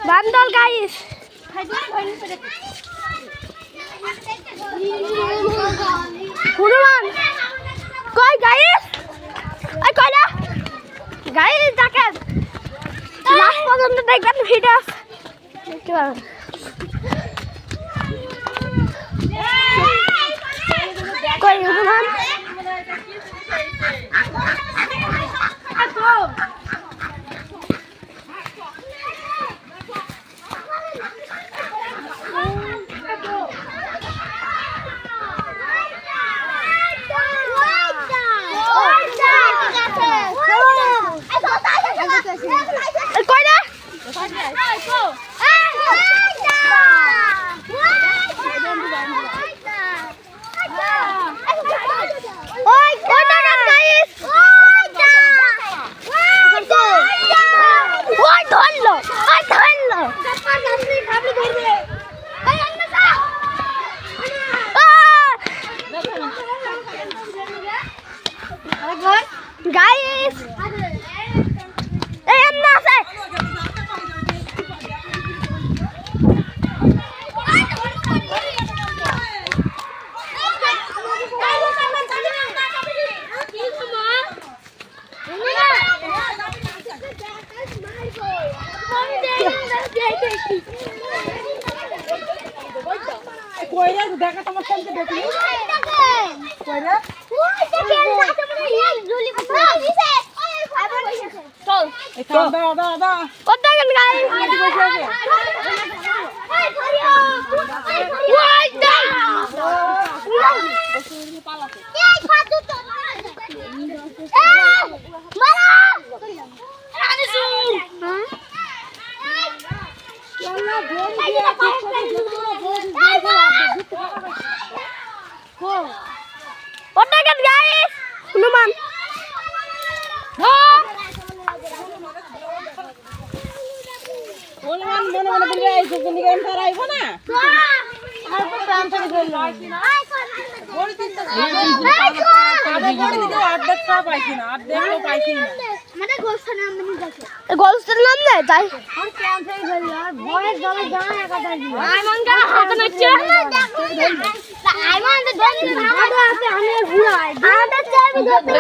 Bandol guys. Hunuman. Koi guys. Ay koi na. Guys দেখেন। Last পর্যন্ত দেখবেন video. দেখতে পাবেন। কই Hanuman? Guys, I'm not saying. What the guys? Hunuman. মনে বলবে এই যে নিকে এম তারাইবো না আমার তো প্রাণ থেকে ধরলো বড় দিতে বড় দিতে আপডেট কা পাইছি না আপডেট তো পাইছি না আমাদের গোলস্থান নাম নিয়ে যাচ্ছে গোলস্থান নাম নে যাই আর প্রাণ থেকে ধরলো আর ভয়ের জলে দাঁড়া একা দিল আইমান কা হাত নাচছে আইমান তো ধরে আমাদের আছে আমি ঘুরাই আমাদের চাবি ধরতে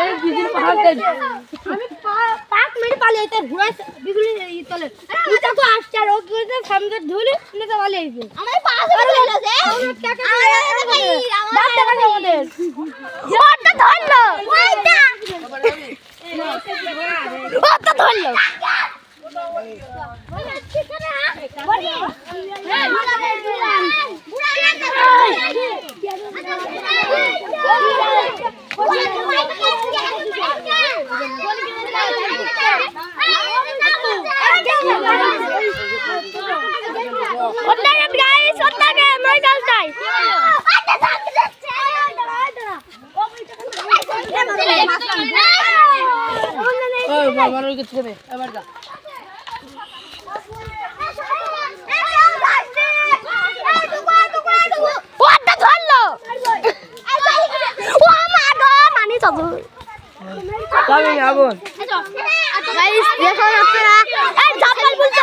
এই বিজলি পাহাড়তে আমি 5 মিনিট পালে এটা ঘুরাই বিজলি এই তলে এটা তো আসছে আর ওকে সামনে ধুলি নিতে পালে আইছে আমার পাশে চলে গেছে আমার টাকা বাদ টাকা আমাদের ওটা ধরলো ওইটা ওটা ধরলো Guys, দেখো আপনারা এই জাপাল বলতে